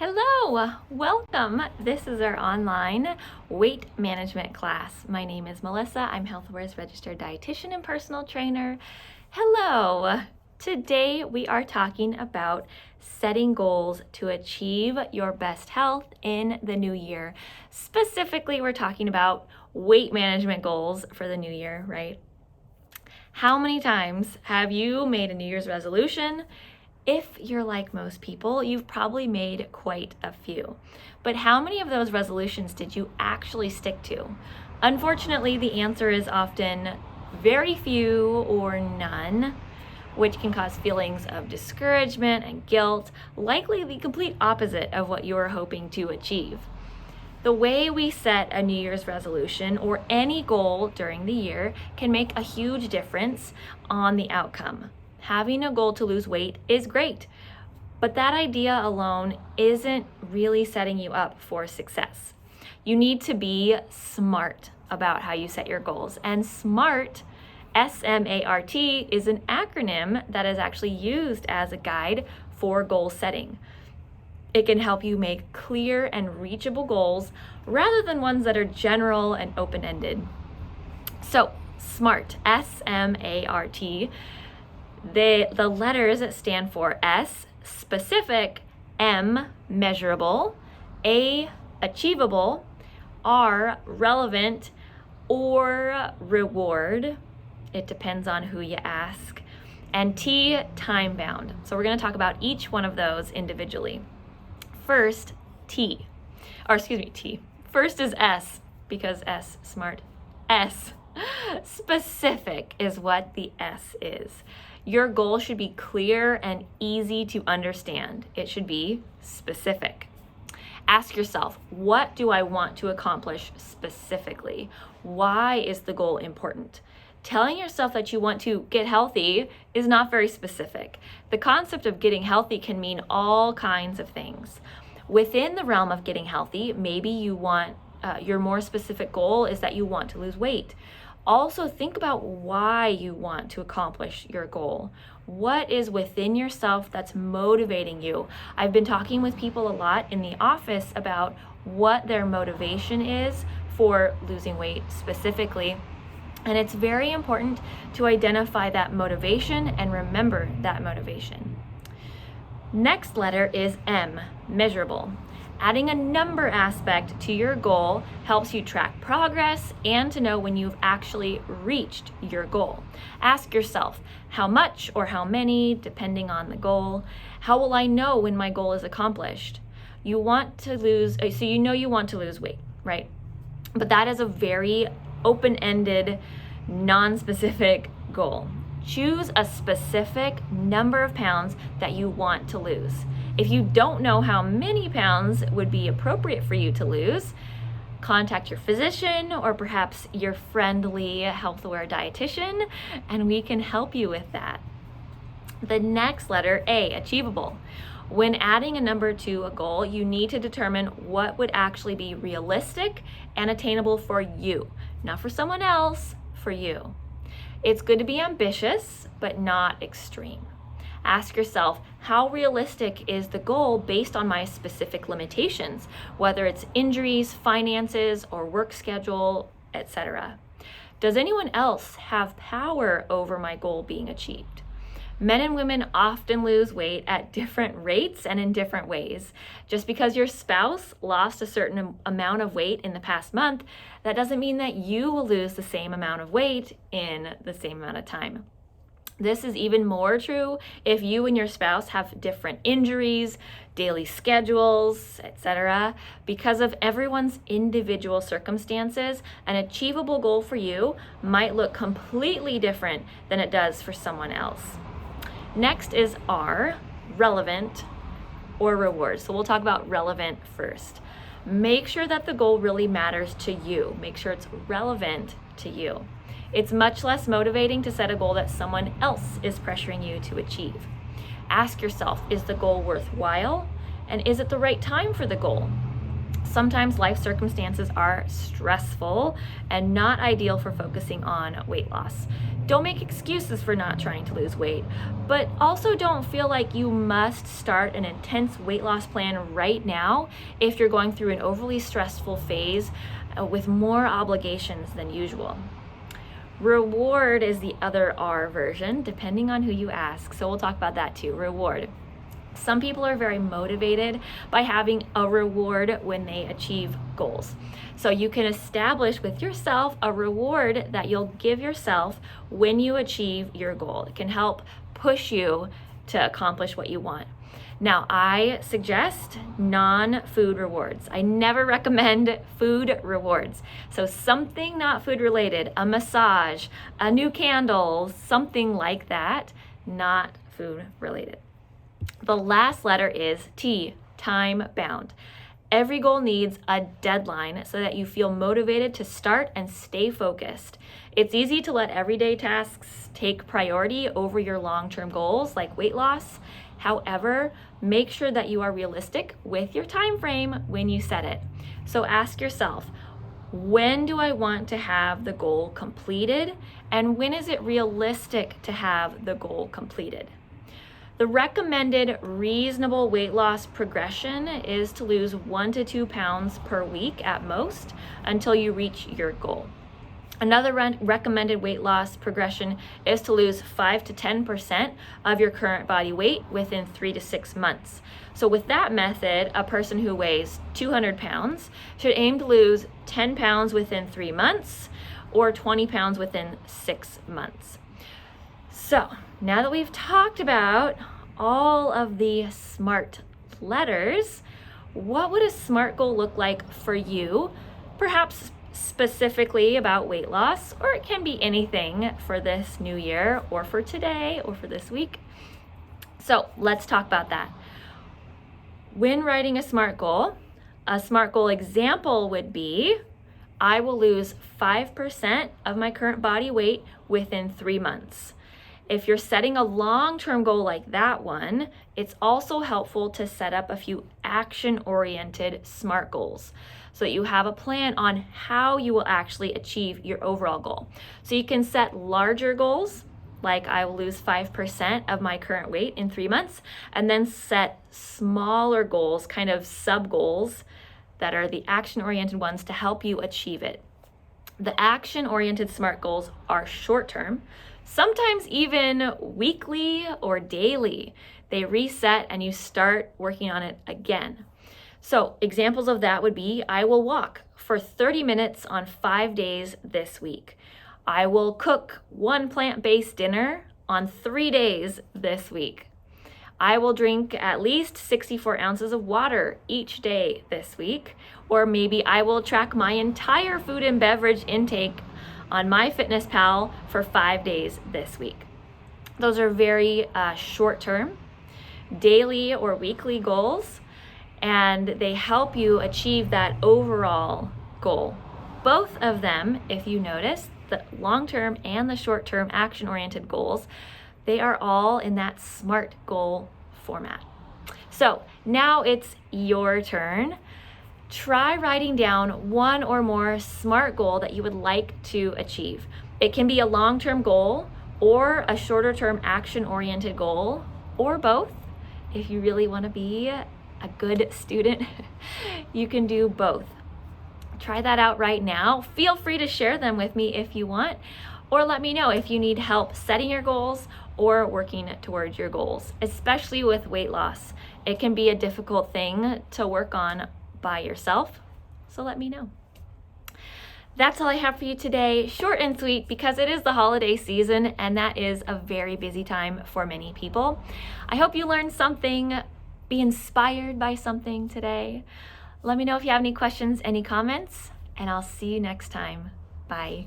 Hello, welcome. This is our online weight management class. My name is Melissa. I'm HealthAware's registered dietitian and personal trainer. Hello. Today we are talking about setting goals to achieve your best health in the new year. Specifically, we're talking about weight management goals for the new year, right? How many times have you made a New Year's resolution? If you're like most people, you've probably made quite a few. But how many of those resolutions did you actually stick to? Unfortunately, the answer is often very few or none, which can cause feelings of discouragement and guilt, likely the complete opposite of what you're hoping to achieve. The way we set a New Year's resolution or any goal during the year can make a huge difference on the outcome. Having a goal to lose weight is great, but that idea alone isn't really setting you up for success. You need to be smart about how you set your goals. And SMART, S-M-A-R-T, is an acronym that is actually used as a guide for goal setting. It can help you make clear and reachable goals rather than ones that are general and open-ended. So, SMART, S-M-A-R-T, the letters stand for S, specific, M, measurable, A, achievable, R, relevant, or reward. It depends on who you ask. And T, time bound. So we're going to talk about each one of those individually. First, T. First is S, because S, smart. S, specific is what the S is. Your goal should be clear and easy to understand. It should be specific. Ask yourself, what do I want to accomplish specifically? Why is the goal important? Telling yourself that you want to get healthy is not very specific. The concept of getting healthy can mean all kinds of things. Within the realm of getting healthy, maybe you want, your more specific goal is that you want to lose weight. Also, think about why you want to accomplish your goal. What is within yourself that's motivating you? I've been talking with people a lot in the office about what their motivation is for losing weight specifically. And it's very important to identify that motivation and remember that motivation. Next letter is M, measurable. Adding a number aspect to your goal helps you track progress and to know when you've actually reached your goal. Ask yourself, how much or how many, depending on the goal? How will I know when my goal is accomplished? You want to lose, so you know you want to lose weight, right? But that is a very open-ended, non-specific goal. Choose a specific number of pounds that you want to lose. If you don't know how many pounds would be appropriate for you to lose, contact your physician or perhaps your friendly HealthAware dietitian, and we can help you with that. The next letter, A, achievable. When adding a number to a goal, you need to determine what would actually be realistic and attainable for you, not for someone else, for you. It's good to be ambitious, but not extreme. Ask yourself, how realistic is the goal based on my specific limitations, whether it's injuries, finances, or work schedule, etc. Does anyone else have power over my goal being achieved? Men and women often lose weight at different rates and in different ways. Just because your spouse lost a certain amount of weight in the past month, that doesn't mean that you will lose the same amount of weight in the same amount of time. This is even more true if you and your spouse have different injuries, daily schedules, etc. Because of everyone's individual circumstances, an achievable goal for you might look completely different than it does for someone else. Next is R, relevant or reward. So we'll talk about relevant first. Make sure that the goal really matters to you. Make sure it's relevant to you. It's much less motivating to set a goal that someone else is pressuring you to achieve. Ask yourself, is the goal worthwhile? And is it the right time for the goal? Sometimes life circumstances are stressful and not ideal for focusing on weight loss. Don't make excuses for not trying to lose weight, but also don't feel like you must start an intense weight loss plan right now if you're going through an overly stressful phase with more obligations than usual. Reward is the other R version, depending on who you ask. So we'll talk about that too. Reward. Some people are very motivated by having a reward when they achieve goals. So you can establish with yourself a reward that you'll give yourself when you achieve your goal. It can help push you to accomplish what you want. Now, I suggest non-food rewards. I never recommend food rewards. So something not food related, a massage, a new candle, something like that, not food related. The last letter is T, time bound. Every goal needs a deadline so that you feel motivated to start and stay focused. It's easy to let everyday tasks take priority over your long-term goals like weight loss. However, make sure that you are realistic with your time frame when you set it. So ask yourself, when do I want to have the goal completed? And when is it realistic to have the goal completed? The recommended reasonable weight loss progression is to lose 1 to 2 pounds per week at most until you reach your goal. Another recommended weight loss progression is to lose 5 to 10% of your current body weight within 3 to 6 months. So with that method, a person who weighs 200 pounds should aim to lose 10 pounds within 3 months or 20 pounds within 6 months. So now that we've talked about all of the SMART letters, what would a SMART goal look like for you? Perhaps specifically about weight loss, or it can be anything for this new year or for today or for this week. So let's talk about that. When writing a SMART goal example would be, I will lose 5% of my current body weight within 3 months. If you're setting a long-term goal like that one, it's also helpful to set up a few action-oriented SMART goals so that you have a plan on how you will actually achieve your overall goal. So you can set larger goals, like I will lose 5% of my current weight in 3 months, and then set smaller goals, kind of sub-goals, that are the action-oriented ones to help you achieve it. The action-oriented SMART goals are short-term, sometimes even weekly or daily. They reset and you start working on it again. So examples of that would be, I will walk for 30 minutes on 5 days this week. I will cook 1 plant-based dinner on 3 days this week. I will drink at least 64 ounces of water each day this week. Or maybe I will track my entire food and beverage intake on MyFitnessPal for 5 days this week. Those are very short-term, daily or weekly goals, and they help you achieve that overall goal. Both of them, if you notice, the long-term and the short-term action-oriented goals, they are all in that SMART goal format. So now it's your turn. Try writing down 1 or more SMART goal that you would like to achieve. It can be a long-term goal or a shorter-term action-oriented goal, or both. If you really want to be a good student, you can do both. Try that out right now. Feel free to share them with me if you want, or let me know if you need help setting your goals or working towards your goals, especially with weight loss. It can be a difficult thing to work on by yourself, so let me know. That's all I have for you today. Short and sweet because it is the holiday season and that is a very busy time for many people. I hope you learned something, be inspired by something today. Let me know if you have any questions, any comments, and I'll see you next time. Bye.